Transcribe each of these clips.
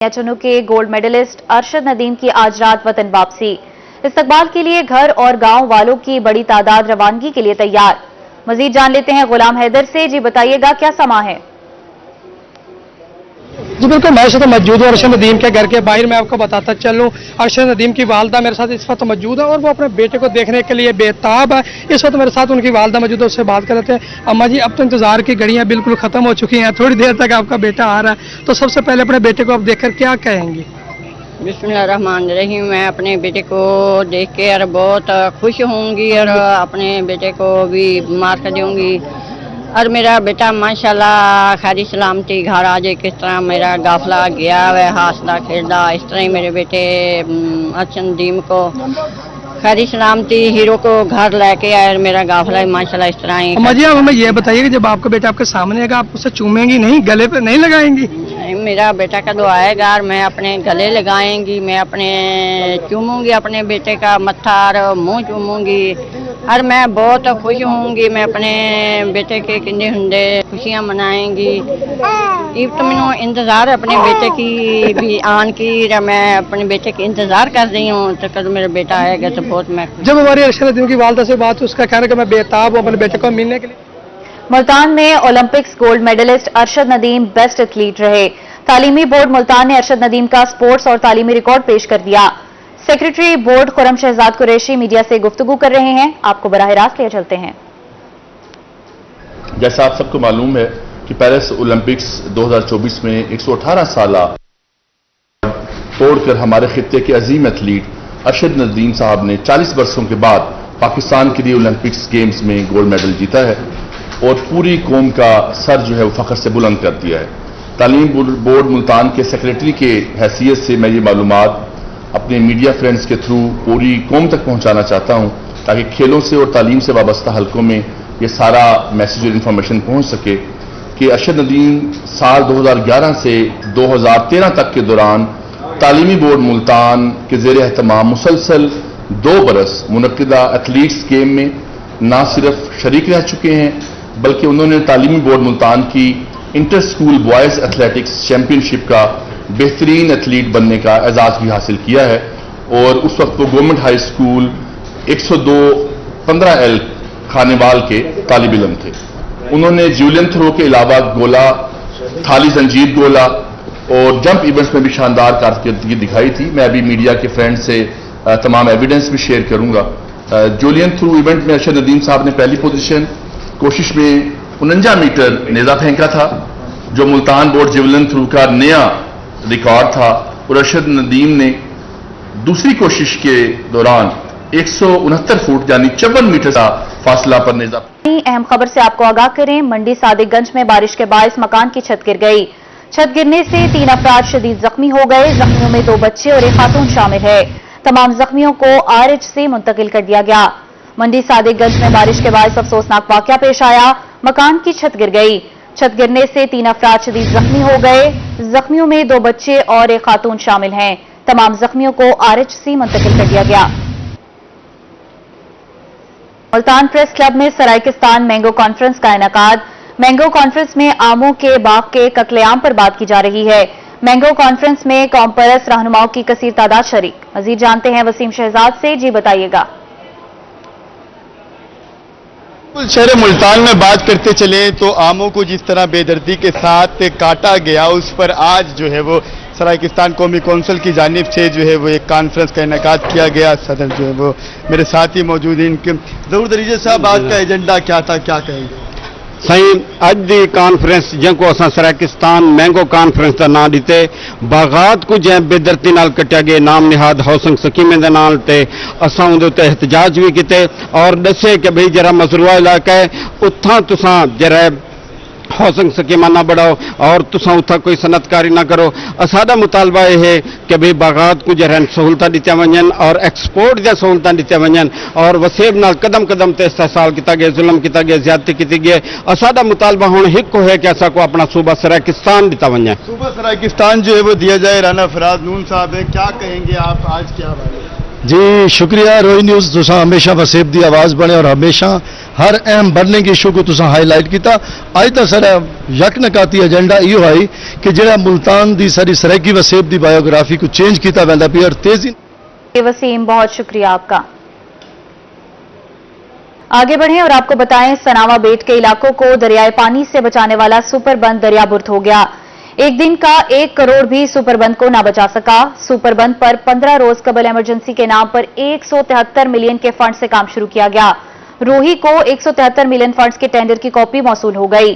चुनू के gold medallist Arshad Nadeem की आज रात वतन वापसी। इस्तकबाल के लिए घर और गांव वालों की बड़ी तादाद रवानगी के लिए तैयार। मजीद जान लेते हैं गुलाम हैदर से। जी बताइएगा क्या समा है? जी बिल्कुल, मैं इस वक्त मौजूद हूँ अरशद नदीम के घर के बाहर। मैं आपको बताता चलूँ, अरशद नदीम की वालदा मेरे साथ इस वक्त मौजूद है और वो अपने बेटे को देखने के लिए बेताब है। इस वक्त मेरे साथ उनकी वालदा मौजूद है, उससे बात कर लेते हैं। अम्मा जी, अब तो इंतजार की घड़ियाँ बिल्कुल खत्म हो चुकी हैं, थोड़ी देर तक आपका बेटा आ रहा है, तो सबसे पहले अपने बेटे को आप देखकर क्या कहेंगी? बिस्मिल्लाहिर्रहमानिर्रहीम। मैं अपने बेटे को देख के और बहुत खुश होंगी और अपने बेटे को भी मार्क दूंगी और मेरा बेटा माशाल्लाह खैरी सलामती घर आ जाए। किस तरह मेरा गाफला गया वह हंसदा खेलदा, इस तरह ही मेरे बेटे अरशद नदीम को खैरी सलामती हीरो को घर लेके आए और मेरा गाफला माशाल्लाह इस तरह ही। अम्मा जी, आप हमें ये बताइए कि जब आपका बेटा आपके सामने आएगा, आप उसे चूमेंगी नहीं, गले पे नहीं लगाएंगी? मेरा बेटा का आएगा और मैं अपने गले लगाएंगी, मैं अपने चूमूंगी अपने बेटे का मत्था और मुंह चूमूंगी और मैं बहुत खुश होंगी। मैं अपने बेटे के किन्ने हुंदे खुशियां मनाएंगी। इब तो मैनू इंतजार अपने बेटे की भी आन की, मैं अपने बेटे के इंतजार कर रही हूँ तो कल मेरा बेटा आएगा तो बहुत मैं। जब हमारी अरशद नदीम की वालदा से बात, उसका कहना कि मैं बेताब हूँ अपने बेटे को मिलने के लिए। मुल्तान में Olympics gold medallist Arshad Nadeem best athlete रहे। तालीमी बोर्ड मुल्तान ने अरशद नदीम का स्पोर्ट्स और तालीमी रिकॉर्ड पेश कर दिया। Secretary board Khurram Shahzad Qureshi media से गुफ्तगू कर रहे हैं, आपको बराह रास्त ले चलते हैं। जैसा आप सबको मालूम है कि पेरिस ओलंपिक्स 2024 में 118 साल तोड़कर हमारे खित्ते के अजीम एथलीट अरशद नदीम साहब ने 40 वर्षों के बाद पाकिस्तान के लिए ओलंपिक्स गेम्स में गोल्ड मेडल जीता है और पूरी कौम का सर जो है वो फख्र से बुलंद कर दिया है। तालीम बोर्ड मुल्तान के सेक्रेटरी के हैसियत से मैं ये मालूमात अपने मीडिया फ्रेंड्स के थ्रू पूरी कौम तक पहुंचाना चाहता हूं ताकि खेलों से और तालीम से वाबस्ता हलकों में ये सारा मैसेज और इन्फॉर्मेशन पहुंच सके कि अरशद नदीम साल 2011 से 2013 तक के दौरान तालीमी बोर्ड मुल्तान के ज़ेर एहतमाम मुसलसल 2 बरस मुनक्किदा एथलीट्स गेम में ना सिर्फ शरीक रह चुके हैं बल्कि उन्होंने तालीमी बोर्ड मुल्तान की inter school boys athletics championship का बेहतरीन एथलीट बनने का एजाज भी हासिल किया है और उस वक्त वो government high school 102-15L Khanewal के तालिब इल्म थे। उन्होंने जूलियन थ्रो के अलावा गोला, थाली जंजीर गोला और जंप इवेंट्स में भी शानदार कारकर्दगी दिखाई थी। मैं अभी मीडिया के फ्रेंड से तमाम एविडेंस भी शेयर करूंगा। जूलियन थ्रो इवेंट में अरशद नदीम साहब ने पहली पोजीशन कोशिश में 49 मीटर नेजा फेंका था, जो मुल्तान बोर्ड जेवलिन थ्रो का नया रिकॉर्ड था, और अरशद नदीम ने दूसरी कोशिश के दौरान 169 फुट यानी 54 मीटर का फासला पर नेजा। अहम खबर से आपको आगाह करें, मंडी सादिकगंज में बारिश के बायस मकान की छत गिर गई। छत गिरने से 3 अफराद शदीद जख्मी हो गए। जख्मियों में 2 बच्चे और एक खातून शामिल है। तमाम जख्मियों को RH से मुंतकिल कर दिया गया। मंडी सादिकगंज में बारिश के बायस अफसोसनाक वाकया पेश आया। मकान की छत गिर गई। छत गिरने से 3 अफराद शदीद जख्मी हो गए। जख्मियों में 2 बच्चे और एक खातून शामिल हैं। तमाम जख्मियों को RH से मुंतकिल कर दिया गया। मुल्तान प्रेस क्लब में सरायकिस्तान मैंगो कॉन्फ्रेंस का इनेकाद। मैंगो कॉन्फ्रेंस में आमों के बाग के कत्लेआम पर बात की जा रही है। मैंगो कॉन्फ्रेंस में कौम परस्त रहनुमाओं की कसीर तादाद शरीक। मजीद जानते हैं वसीम शहजाद से। जी बताइएगा। शहर मुल्तान में बात करते चले तो आमों को जिस तरह बेदर्दी के साथ काटा गया, उस पर आज जो है वो सरायकिस्तान कौमी कौंसिल की जानिब से जो है वो एक कॉन्फ्रेंस का इनेकाद किया गया। सदर जो है वो मेरे साथ ही मौजूद हैं। इनके जरूर दरीजे साहब, आज का एजेंडा क्या था, क्या कहेंगे? सही अज की कॉन्फ्रेंस जिनको असा सरायकिस्तान मैंगो कॉन्फ्रेंस का नाम दिते, बागात को जै बेदरती नाल कटिया गया नाम निहाद हाउसिंग स्कीमें के नाल ते असा उहदे उत्ते एहतजाज भी किते और दसे कि भाई जरा मसरूआ इलाका है उत्थां तुसां जरा हाउसिंग स्कीम ना बढ़ाओ और तुसां उत्थां कोई सनतकारी ना करो। साडा मुतालबा यह है कि भाई बागात को जरा सहूलत दित्तियां वञन और एक्सपोर्ट दी सहूलत दित्तियां वञन और वसेब नाल कदम कदम ते इस्तेहसाल किया गया, जुल्म किया गया, ज्यादती की गई। साडा मुतालबा हुण हिक है कि असा को अपना सूबा सरायकिस्तान दिता वञे। सूबा सरायकिस्तान जो है वो दिया जाए। राना फराज नून साहब है, क्या कहेंगे आप आज? क्या बात है? जी शुक्रिया। रोई न्यूज़ तुसा हमेशा वसेब की आवाज़ बने और हमेशा ہر اہم برننگ ایشو کو تساں ہائی لائٹ کیتا. اج تا سارا یک نکاتی ایجنڈا یہ ہے کہ جڑا ملتان دی ساری سرائیکی وسیب دی بایوگرافی کو چینج کیتا ویندا پیا اور تیزی. وسیم بہت شکریہ آپ کا. آگے بڑھیں اور آپ کو بتائیں سناوا بیٹ کے علاقوں کو دریائے پانی سے بچانے والا سپر بند دریا برد ہو گیا. ایک دن کا 1 کروڑ بھی سپر بند کو نہ بچا سکا. سپر بند پر 15 روز قبل ایمرجنسی کے نام پر 173 ملین کے فنڈ سے کام شروع کیا گیا. روہی کو 173 ملین فنڈز کے ٹینڈر کی کاپی موصول ہو گئی.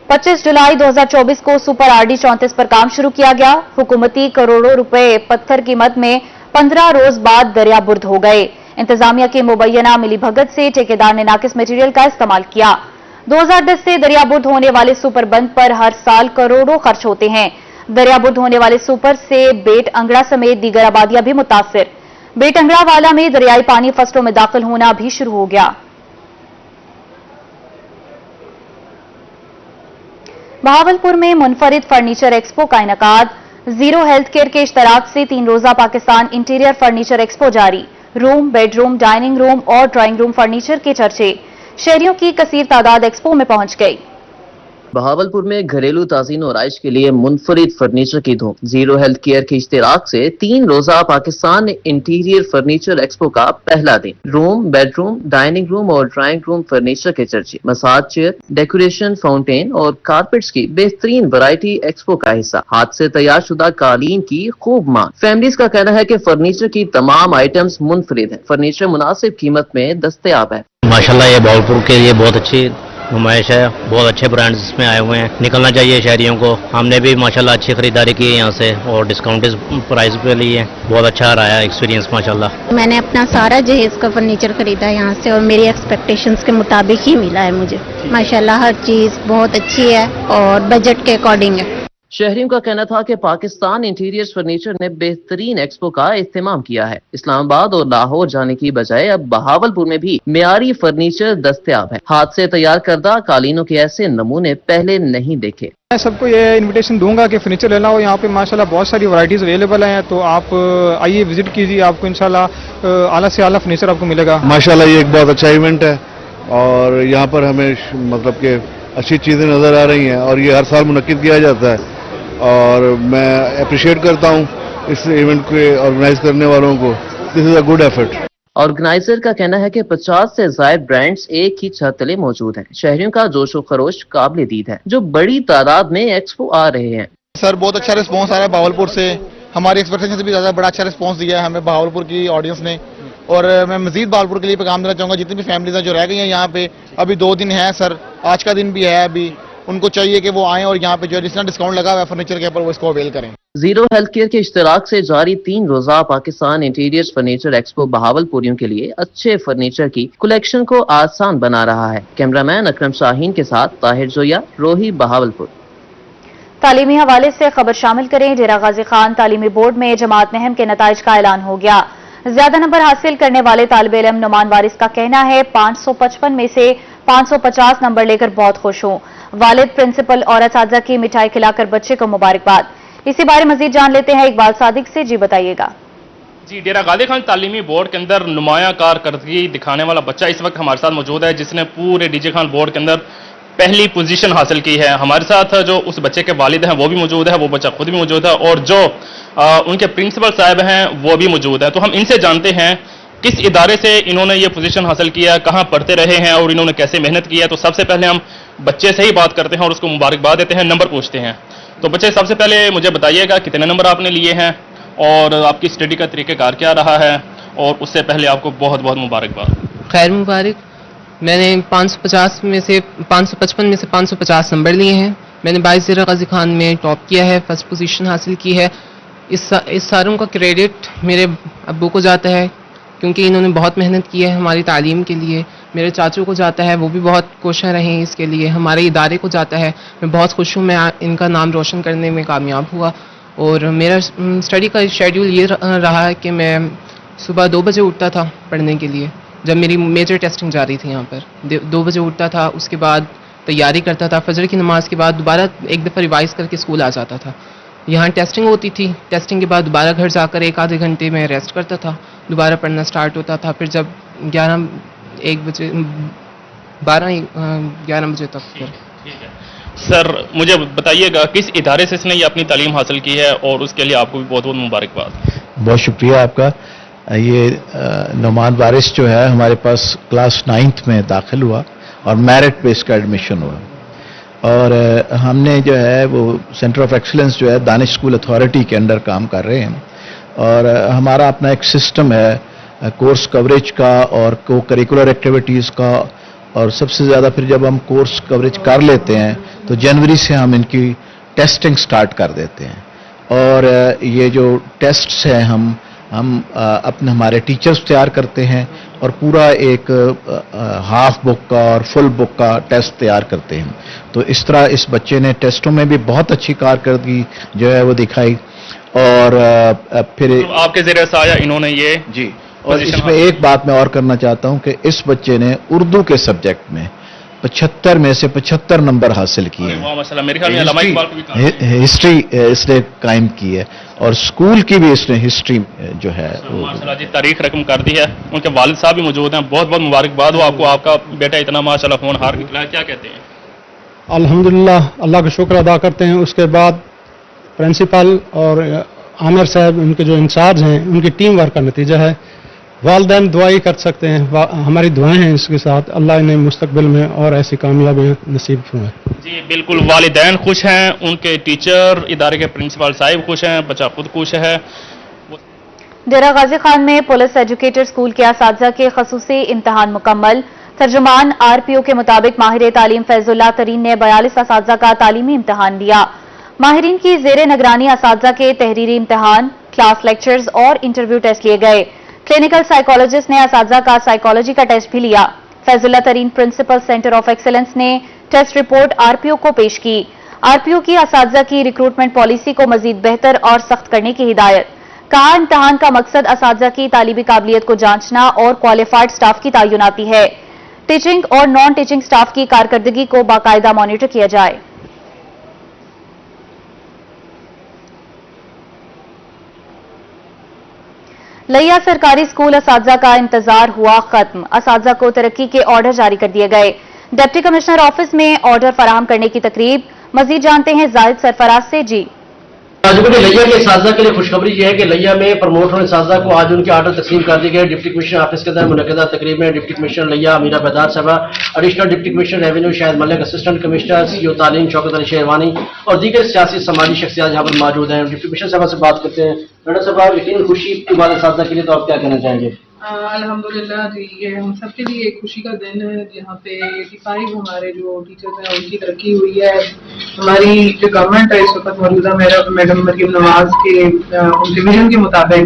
25 جولائی 2024 کو سپر RD 34 پر کام شروع کیا گیا. حکومتی کروڑوں روپے پتھر کی مد میں 15 روز بعد دریا برد ہو گئے. انتظامیہ کی مبینہ ملی بھگت سے ٹھیکیدار نے ناقص مٹیریل کا استعمال کیا. 2010 سے دریا برد ہونے والے سپر بند پر ہر سال کروڑوں خرچ ہوتے ہیں. دریا برد ہونے والے سپر سے بیٹ انگڑا سمیت دیگر آبادیاں بھی متاثر. بیٹ انگڑا والا میں دریائی پانی فصلوں میں داخل ہونا بھی شروع ہو گیا. بہاولپور میں منفرد فرنیچر ایکسپو کا انعقاد. زیرو ہیلتھ کیئر کے اشتراک سے 3 روزہ پاکستان انٹیریئر فرنیچر ایکسپو جاری. روم، بیڈ روم، ڈائننگ روم اور ڈرائنگ روم فرنیچر کے چرچے. شہریوں کی کثیر تعداد ایکسپو میں پہنچ گئی. بہاولپور میں گھریلو تزئین و آرائش کے لیے منفرد فرنیچر کی دھوم. زیرو ہیلتھ کیئر کے اشتراک سے 3 روزہ پاکستان انٹیریئر فرنیچر ایکسپو کا پہلا دن. روم، بیڈ روم، ڈائننگ روم اور ڈرائنگ روم فرنیچر کے چرچے. مساج چیئر، ڈیکوریشن، فاؤنٹین اور کارپیٹس کی بہترین ورائٹی ایکسپو کا حصہ. ہاتھ سے تیار شدہ قالین کی خوب مانگ. فیملیز کا کہنا ہے کہ فرنیچر کی تمام آئٹمز منفرد ہیں. فرنیچر مناسب قیمت میں دستیاب ہے. ماشاءاللہ یہ بہاولپور کے لیے بہت اچھی نمائش ہے. بہت اچھے برانڈز اس میں آئے ہوئے ہیں. نکلنا چاہیے شہریوں کو. ہم نے بھی ماشاءاللہ اچھی خریداری کی ہے یہاں سے اور ڈسکاؤنٹ پرائز پہ لی ہے. بہت اچھا رہا ہے ایکسپیرینس ماشاءاللہ. میں نے اپنا سارا جہیز کا فرنیچر خریدا یہاں سے اور میری ایکسپیکٹیشنز کے مطابق ہی ملا ہے مجھے. ماشاءاللہ ہر چیز بہت اچھی ہے اور بجٹ کے اکارڈنگ ہے. شہریوں کا کہنا تھا کہ پاکستان انٹیریئر فرنیچر نے بہترین ایکسپو کا اہتمام کیا ہے. اسلام آباد اور لاہور جانے کی بجائے اب بہاولپور میں بھی معیاری فرنیچر دستیاب ہے. ہاتھ سے تیار کردہ قالینوں کے ایسے نمونے پہلے نہیں دیکھے. میں سب کو یہ انویٹیشن دوں گا کہ فرنیچر لینا ہو. یہاں پہ ماشاءاللہ بہت ساری ورائٹیز اویلیبل ہیں تو آپ آئیے وزٹ کیجیے. آپ کو انشاءاللہ اعلیٰ سے اعلیٰ فرنیچر آپ کو ملے گا. ماشاءاللہ یہ ایک بہت اچھا ایونٹ ہے اور یہاں پر ہمیں مطلب کہ اچھی چیزیں نظر آ رہی ہیں اور یہ ہر سال منعقد کیا جاتا ہے اور میں اپریشیٹ کرتا ہوں اس ایونٹ کو آرگنائز کرنے والوں کو. دس از اے گڈ ایفرٹ. آرگنائزر کا کہنا ہے کہ 50 سے زائد برانڈز ایک ہی چھت تلے موجود ہیں. شہریوں کا جوش و خروش قابل دید ہے جو بڑی تعداد میں ایکسپو آ رہے ہیں. سر بہت اچھا رسپانس آ رہا ہے بہاولپور سے. ہماری ایکسپیکٹیشن سے بھی زیادہ بڑا اچھا رسپانس دیا ہے ہمیں بہاولپور کی آڈینس نے اور میں مزید بہاولپور کے لیے پیغام دینا چاہوں گا. جتنی بھی فیملیز ہیں جو رہ گئی ہیں یہاں پہ ابھی 2 دن ہیں سر, آج کا دن بھی ہے ابھی, ان کو چاہیے کہ وہ آئیں اور یہاں پہ جو جس طرح ڈسکاؤنٹ لگا ہوا ہے فرنیچر کے اوپر وہ اس کو اویل کریں. زیرو ہیلتھ کیئر کے اشتراک سے جاری 3 روزہ پاکستان انٹیریئر فرنیچر ایکسپو بہاولپوریوں کے لیے اچھے فرنیچر کی کلیکشن کو آسان بنا رہا ہے. کیمرامین اکرم شاہین کے ساتھ طاہر جویا, روہی, بہاولپور. تعلیمی حوالے سے خبر شامل کریں. ڈیرہ غازی خان تعلیمی بورڈ میں جماعت نہم کے نتائج کا اعلان ہو گیا. زیادہ نمبر حاصل کرنے والے طالب علم نعمان وارث کا کہنا ہے 555 میں سے 550 نمبر لے کر بہت خوش ہوں. والد, پرنسپل اور اساتذہ کی مٹھائی کھلا کر بچے کو مبارکباد. اسی بارے مزید جان لیتے ہیں اقبال صادق سے. جی بتائیے گا. جی, ڈیرہ غازی خان تعلیمی بورڈ کے اندر نمایاں کارکردگی دکھانے والا بچہ اس وقت ہمارے ساتھ موجود ہے جس نے پورے ڈی جے خان بورڈ کے اندر پہلی پوزیشن حاصل کی ہے. ہمارے ساتھ جو اس بچے کے والد ہیں وہ بھی موجود ہے, وہ بچہ خود بھی موجود ہے اور جو ان کے پرنسپل صاحب ہیں وہ بھی موجود ہے. تو ہم ان سے جانتے ہیں کس ادارے سے انہوں نے یہ پوزیشن حاصل کیا, کہاں پڑھتے رہے ہیں اور انہوں نے کیسے محنت کی ہے. تو سب سے پہلے ہم بچے سے ہی بات کرتے ہیں اور اس کو مبارکباد دیتے ہیں, نمبر پوچھتے ہیں. تو بچے سب سے پہلے مجھے بتائیے گا کتنے نمبر آپ نے لیے ہیں اور آپ کی اسٹڈی کا طریقہ کار کیا رہا ہے, اور اس سے پہلے آپ کو بہت بہت مبارکباد. خیر مبارک. میں نے 555 میں سے 550 نمبر لیے ہیں. میں نے 22 ڈیرہ غازی خان میں ٹاپ کیا ہے, فرسٹ پوزیشن حاصل کی ہے. اس ساروں کا کریڈٹ میرے ابو کو جاتا ہے کیونکہ انہوں نے بہت محنت کی ہے ہماری تعلیم کے لیے. میرے چاچو کو جاتا ہے, وہ بھی بہت کوشاں رہے ہیں اس کے لیے. ہمارے ادارے کو جاتا ہے. میں بہت خوش ہوں, میں ان کا نام روشن کرنے میں کامیاب ہوا. اور میرا اسٹڈی کا شیڈیول یہ رہا ہے کہ میں صبح 2 بجے اٹھتا تھا پڑھنے کے لیے. جب میری میجر ٹیسٹنگ جاری تھی یہاں پر 2 بجے اٹھتا تھا, اس کے بعد تیاری کرتا تھا. فجر کی نماز کے بعد دوبارہ ایک دفعہ ریوائز کر کے اسکول آ جاتا تھا. یہاں ٹیسٹنگ ہوتی تھی, ٹیسٹنگ کے بعد دوبارہ گھر جا کر 1 آدھے گھنٹے میں ریسٹ کرتا تھا, دوبارہ پڑھنا سٹارٹ ہوتا تھا. پھر جب 1 12-11 बजे तक। ठीक है सर, मुझे बताइएगा किस इदारे से इसने ये अपनी तालीम हासिल की है और उसके लिए आपको भी बहुत बहुत मुबारकबाद। बहुत शुक्रिया आपका। ये नुमान वारिस जो है हमारे पास क्लास 9th में दाखिल हुआ और मेरिट बेस का एडमिशन हुआ और हमने जो है वो सेंटर ऑफ एक्सीलेंस जो है दानिश स्कूल अथॉरिटी के अंडर काम कर रहे हैं और हमारा अपना एक सिस्टम है कोर्स कवरेज का और को करिकुलर एक्टिविटीज़ का और सबसे ज़्यादा फिर जब हम कोर्स कवरेज कर लेते हैं तो जनवरी से हम इनकी टेस्टिंग स्टार्ट कर देते हैं और ये जो टेस्ट्स हैं हम अपने हमारे टीचर्स तैयार करते हैं और पूरा एक हाफ बुक का और फुल बुक का टेस्ट तैयार करते हैं। तो इस तरह इस बच्चे ने टेस्टों में भी बहुत अच्छी कारकर्दगी जो है वो दिखाई और फिर आपके ज़रिए से आया इन्होंने ये जी। और इसमें एक बात मैं और करना चाहता हूं कि इस बच्चे ने उर्दू के सब्जेक्ट में 75 में से 75 नंबर हासिल किए हैं। हिस्ट्री इसने कायम की है और स्कूल की भी इसने हिस्ट्री जो है माशाल्लाह जी तारीख रकम कर दी है। उनके वालिद साहब भी मौजूद हैं, बहुत बहुत मुबारकबाद हो आपको, आपका बेटा इतना माशाल्लाह होनहार निकला है, क्या कहते हैं? अल्हम्दुलिल्लाह, अल्लाह का शुक्र अदा करते हैं। उसके बाद प्रिंसिपल और आमिर साहब उनके जो इंचार्ज हैं उनकी टीम वर्क का नतीजा है। वालिदैन दुआई कर सकते हैं, हमारी दुआएं हैं इसके साथ, अल्लाह इन्हें मुस्तकबिल में और ऐसी कामयाबी नसीब फरमाए। जी बिल्कुल, वालिदैन खुश हैं, उनके टीचर, इदारे के प्रिंसिपल साहिब खुश हैं, बच्चा खुद खुश है। डेरा गाजी खान में पुलिस एजुकेटर स्कूल के असातिज़ा के खसूसी इम्तिहान मुकम्मल। तर्जुमान आरपीओ के मुताबिक माहिर तालीम फैजुल्लाह तरीन ने 42 असातिज़ा का तालीमी इम्तिहान दिया। माहिरीन की ज़ेर निगरानी असातिज़ा के तहरीरी इम्तिहान, क्लास लेक्चर्स और इंटरव्यू टेस्ट लिए गए। क्लिनिकल साइकोलॉजिस्ट ने असातिज़ा का साइकोलॉजी का टेस्ट भी लिया। फैजुल्लाह तरीन प्रिंसिपल सेंटर ऑफ एक्सीलेंस ने टेस्ट रिपोर्ट आरपीओ को पेश की। आरपीओ की असातिज़ा की रिक्रूटमेंट पॉलिसी को मजीद बेहतर और सख्त करने की हिदायत। कहा, इम्तिहान का मकसद असातिज़ा की तालीमी काबिलियत को जांचना और क्वालिफाइड स्टाफ की तयनाती है। टीचिंग और नॉन टीचिंग स्टाफ की कारकर्दगी को बाकायदा मॉनिटर किया जाए। लिया सरकारी स्कूल असातिज़ा का इंतजार हुआ खत्म। असातिज़ा को तरक्की के ऑर्डर जारी कर दिए गए। डिप्टी कमिश्नर ऑफिस में ऑर्डर फराहम करने की तकरीब। मजीद जानते हैं जाहिद सरफराज से। जी लिया के असातिज़ा के लिए खुशखबरी ये है कि लिया में प्रमोट होने असातिज़ा को आज उनके ऑर्डर तस्लीम कर दिए गए। डिप्टी कमिश्नर ऑफिस के अंदर मुनक़दा तकरीब में डिप्टी कमिश्नर लिया अमीरा बेदार साहबा, additional deputy commissioner revenue Shahid Malik, assistant commissioner CO तालीम शौकत अली शेरवानी और दीगर सियासी समाजी शख्सियात यहाँ पर मौजूद हैं। डिप्टी कमिश्नर साहबा से बात करते हैं। मैडम साहब, यकीन खुशी की बात असातिज़ा के लिए, तो आप क्या कहना चाहेंगे? अल्हम्दुलिल्लाह जी, ये हम सबके लिए एक खुशी का दिन है जहाँ पे 85 हमारे जो टीचर्स हैं उनकी तरक्की हुई है। हमारी जो गवर्नमेंट है इस वक्त मौजूदा मैडम मरीम नवाज के उनके विजन के मुताबिक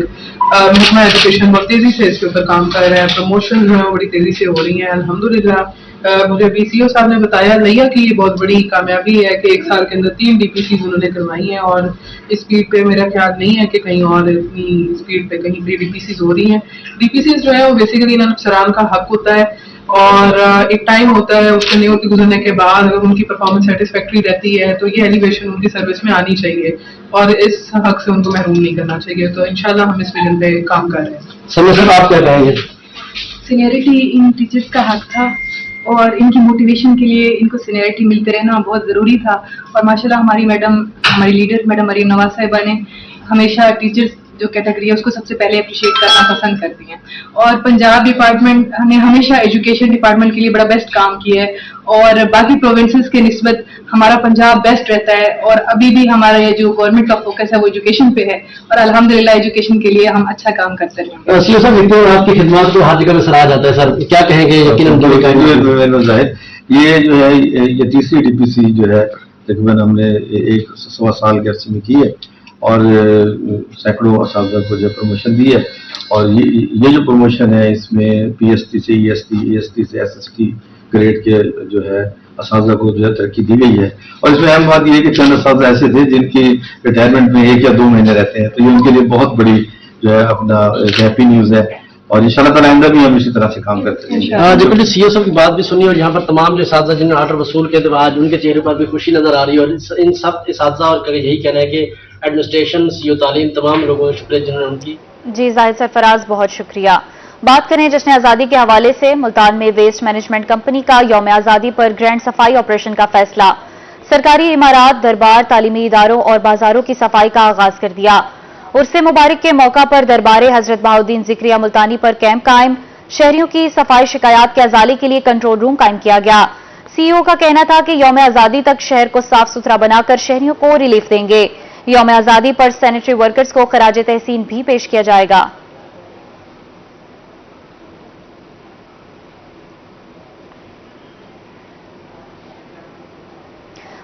महकमा एजुकेशन बहुत तेजी से इसके ऊपर काम कर रहे हैं। प्रमोशन जो है बड़ी तेजी से हो रही है अल्हम्दुलिल्लाह। मुझे बीसीओ साहब ने बताया लिया कि ये बहुत बड़ी कामयाबी है कि एक साल के अंदर 3 डीपीसीज उन्होंने करवाई हैं और इस स्पीड पे मेरा ख्याल नहीं है कि कहीं और इतनी स्पीड पे कहीं भी डीपीसीज हो रही हैं। डीपीसीज जो है वो बेसिकली इन अफसरान का हक होता है और एक टाइम होता है, उसके नियोजित गुजरने के बाद अगर उनकी परफॉर्मेंस सेटिस्फैक्ट्री रहती है तो ये एलिवेशन उनकी सर्विस में आनी चाहिए और इस हक से उनको महरूम नहीं करना चाहिए। तो इंशाल्लाह हम इस विजन पे काम कर रहे हैं। सर आप क्या कहेंगे? सीनियरिटी इन टीचर्स का हक था और इनकी मोटिवेशन के लिए इनको सीनियरिटी मिलते रहना बहुत ज़रूरी था और माशाल्लाह हमारी मैडम, हमारी लीडर मैडम मरीम नवाज साहिबा ने हमेशा टीचर्स जो कैटेगरी है उसको सबसे पहले अप्रिशिएट करना पसंद करती हैं और पंजाब डिपार्टमेंट ने हमेशा एजुकेशन डिपार्टमेंट के लिए बड़ा बेस्ट काम किया है और बाकी प्रोविंसेस के निस्बत हमारा पंजाब बेस्ट रहता है और अभी भी हमारा जो गवर्नमेंट का फोकस है वो एजुकेशन पे है और अल्हम्दुलिल्लाह एजुकेशन के लिए हम अच्छा काम करते रहेंगे। सीओ साहब, आपकी खिदमत को हर जगह में सराहा जाता है सर, क्या कहेंगे? ये जो है ये तीसरी डीपीसी जो है तकरीबन हमने 1.25 साल के अरसे में की है और सैकड़ों असातिज़ा को जो प्रमोशन दी है और ये जो प्रमोशन है इसमें पीएसटी से ईएसटी से एसएसटी ग्रेड के जो है असातिज़ा को जो है तरक्की दी गई है और इसमें अहम बात यह है कि चंद असातिज़ा ऐसे थे जिनकी रिटायरमेंट में 1 या 2 महीने रहते हैं, तो ये उनके लिए बहुत बड़ी जो है अपना हैप्पी न्यूज़ है और इंशाल्लाह ताला आइंदा भी हम इसी तरह से काम करते हैं। डिप्टी सीओ साहब की बात भी सुनी और यहाँ पर तमाम जो असातिज़ा जिन्होंने ऑर्डर वसूल किए थे आज उनके चेहरे पर भी खुशी नजर आ रही है और इन सब असातिज़ा और यही कहना है कि एडमिनिस्ट्रेशन, सीओ तालीम, तमाम लोगों को शुक्रिया जिन्होंने उनकी। जी जाहिद सरफराज, बहुत शुक्रिया। बात करें जश्न आज़ादी के हवाले से, मुल्तान में वेस्ट मैनेजमेंट कंपनी का यौम आज़ादी पर ग्रैंड सफाई ऑपरेशन का फैसला। सरकारी इमारत, दरबार, तालीमी इदारों और बाजारों की सफाई का आगाज कर दिया। उर्से मुबारक के मौका पर दरबार हजरत बहाउद्दीन जिक्रिया मुल्तानी पर कैंप कायम। शहरियों की सफाई शिकायत के अजाले के लिए कंट्रोल रूम कायम किया गया। सीईओ का कहना था कि यौम आज़ादी तक शहर को साफ सुथरा बनाकर शहरियों को रिलीफ देंगे। यौम आज़ादी पर सैनिटरी वर्कर्स को खराज तहसीन भी पेश किया जाएगा।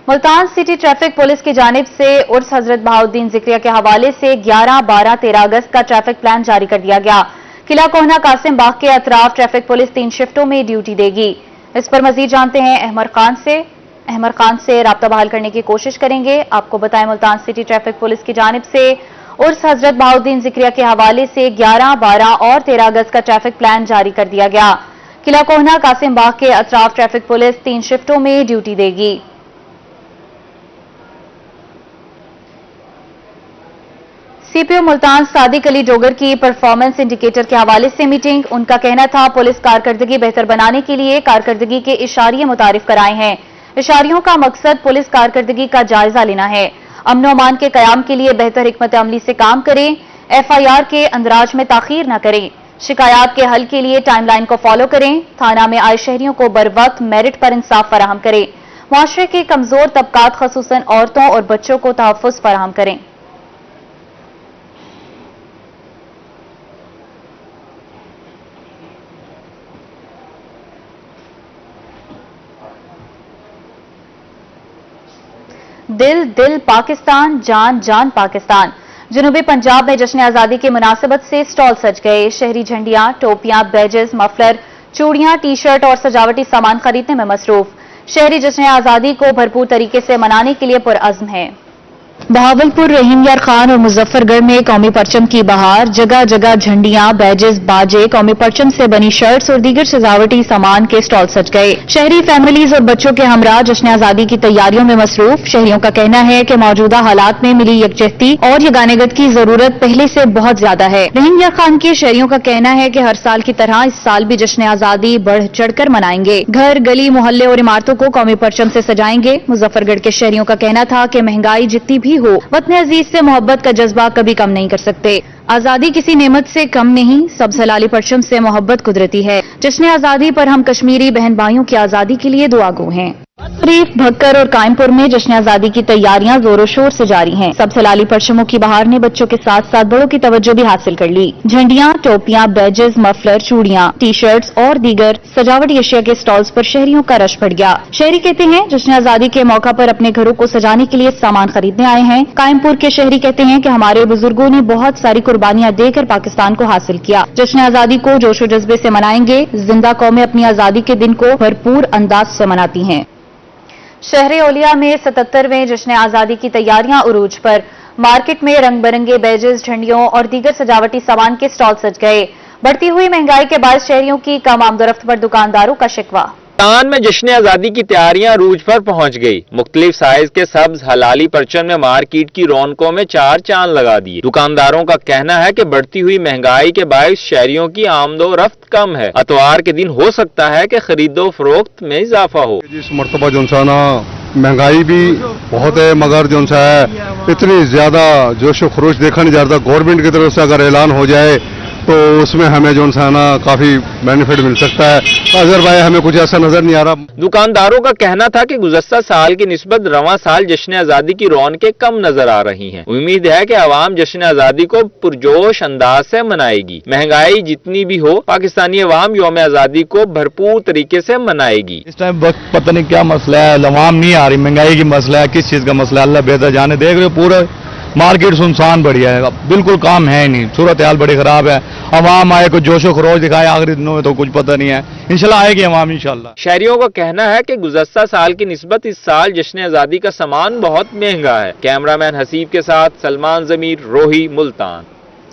मुल्तान सिटी ट्रैफिक पुलिस की जानिब से उर्स हजरत बहाउद्दीन जिक्रिया के हवाले से 11, 12, 13 अगस्त का ट्रैफिक प्लान जारी कर दिया गया। किला कोहना कासिम बाग के अतराफ ट्रैफिक पुलिस 3 शिफ्टों में ड्यूटी देगी। इस पर मजीद जानते हैं अहमर खान से राब्ता बहाल करने की कोशिश करेंगे। आपको बताएं, मुल्तान सिटी ट्रैफिक पुलिस की जानिब से उर्स हजरत बहाउद्दीन जिक्रिया के हवाले से 11, 12 और 13 अगस्त का ट्रैफिक प्लान जारी कर दिया गया। किला कोहना कासिम बाग के अतराफ ट्रैफिक पुलिस 3 शिफ्टों में ड्यूटी देगी। सीपीओ मुल्तान सादिक अली डोगर की परफॉर्मेंस इंडिकेटर के हवाले से मीटिंग। उनका कहना था पुलिस कारकर्दगी बेहतर बनाने के लिए कारकर्दगी के इशारिये मुतारिफ कराए हैं। इशारियों का मकसद पुलिस कारकर्दगी का जायजा लेना है। अमन अमान के कयाम के लिए बेहतर हिकमत अमली से काम करें। FIR के अंदराज में ताखीर न करें। शिकायत के हल के लिए टाइमलाइन को फॉलो करें। थाना में आए शहरियों को बर वक्त मेरिट पर इंसाफ फराहम करें। मुआशरे के कमजोर तबकात खसूसन औरतों और बच्चों को तहफ़्फ़ुज़ फराहम करें। दिल दिल पाकिस्तान, जान जान पाकिस्तान। जनूबी पंजाब में जश्न आज़ादी की मुनासिबत से स्टॉल सज गए। शहरी झंडियां, टोपियां, बैजेस, मफलर, चूड़ियां, टी शर्ट और सजावटी सामान खरीदने में मसरूफ। शहरी जश्न आज़ादी को भरपूर तरीके से मनाने के लिए पुरअज़्म है। बहावलपुर, रहीम यार खान और मुजफ्फरगढ़ में कौमी परचम की बहार। जगह जगह झंडियां, बैजेस, बाजे, कौमी परचम से बनी शर्ट्स और दीगर सजावटी सामान के स्टॉल सज गए। शहरी फैमिलीज और बच्चों के हमरा जश्न आज़ादी की तैयारियों में मसरूफ। शहरियों का कहना है कि मौजूदा हालात में मिली यकजहती और यगानगत की जरूरत पहले से बहुत ज्यादा है। रहीम यार खान के शहरियों का कहना है कि हर साल की तरह इस साल भी जश्न आज़ादी बढ़ चढ़कर मनाएंगे। घर, गली, मोहल्ले और इमारतों को कौमी परचम से सजाएंगे। मुजफ्फरगढ़ के शहरियों का कहना था कि महंगाई जितनी भी हो, वतन अजीज से मोहब्बत का जज्बा कभी कम नहीं कर सकते। आजादी किसी नेमत से कम नहीं, सब हलाली परचम से मोहब्बत कुदरती है। जश्न आज़ादी पर हम कश्मीरी बहन भाइयों की आज़ादी के लिए दुआगो हैं। शरीफ, भक्कर और कायमपुर में जश्न आज़ादी की तैयारियां जोरों शोर से जारी हैं। सब हलाली परचमों की बहार ने बच्चों के साथ साथ बड़ों की तवज्जो भी हासिल कर ली। झंडियां, टोपियां, बैजेस, मफलर, चूड़ियां, टी शर्ट्स और दीगर सजावटी अशिया के स्टॉल्स पर शहरियों का रश बढ़ गया। शहरी कहते हैं जश्न आज़ादी के मौका पर अपने घरों को सजाने के लिए सामान खरीदने आए हैं। कायमपुर के शहरी कहते हैं कि हमारे बुजुर्गों ने बहुत सारी कुर्बानियां देकर पाकिस्तान को हासिल किया। जश्न आज़ादी को जोशो जज्बे से मनाएंगे। जिंदा कौमें अपनी आज़ादी के दिन को भरपूर अंदाज से मनाती हैं। शहर ओलिया में 77वें जश्न आज़ादी की तैयारियां उरूज पर। मार्केट में रंग बिरंगे बैजेस, झंडियों और दीगर सजावटी सामान के स्टॉल सज गए। बढ़ती हुई महंगाई के बायस शहरियों की कम आमदोरफ्त पर दुकानदारों का शिकवा। मुल्तान में जश्न आज़ादी की तैयारियां अरूज पर पहुंच गई। मुख्तलिफ साइज के सब्ज हलाली परचम ने मार्केट की रौनकों में चार चांद लगा दिए। दुकानदारों का कहना है कि बढ़ती हुई महंगाई के बायस शहरियों की आमदोरफ्त कम है। अतवार के दिन हो सकता है कि खरीदो फरोख्त में इजाफा हो। इस मरतबा जो सा ना महंगाई भी बहुत है, मगर जो सा है इतनी ज्यादा जोशो खरोश देखा नहीं जाता। गवर्नमेंट की तरफ से अगर ऐलान हो जाए तो उसमें हमें जो है ना काफी बेनिफिट मिल सकता है। अगर भाई हमें कुछ ऐसा नजर नहीं आ रहा। दुकानदारों का कहना था कि गुज़श्ता साल की निस्बत रवां साल जश्न आज़ादी की रौनकें कम नजर आ रही हैं। उम्मीद है कि अवाम जश्न आज़ादी को पुरजोश अंदाज से मनाएगी। महंगाई जितनी भी हो, पाकिस्तानी अवाम यौम आज़ादी को भरपूर तरीके से मनाएगी। इस टाइम वक्त पता नहीं क्या मसला है, अवाम नहीं आ रही। महंगाई की मसला है, किस चीज का मसला है, अल्लाह बेहतर जाने। देख रहे हो पूरा मार्केट सुनसान बढ़िया है, बिल्कुल काम है ही नहीं। सूरत हाल बड़ी खराब है। अवाम आए, कुछ जोशो खरोश दिखाए आखिरी दिनों में तो कुछ पता नहीं है। इंशाल्लाह आएगी अवाम इंशाल्लाह। शहरियों का कहना है कि गुज़श्ता साल की निस्बत इस साल जश्न आज़ादी का सामान बहुत महंगा है। कैमरामैन हसीब के साथ सलमान जमीर, रोही, मुल्तान।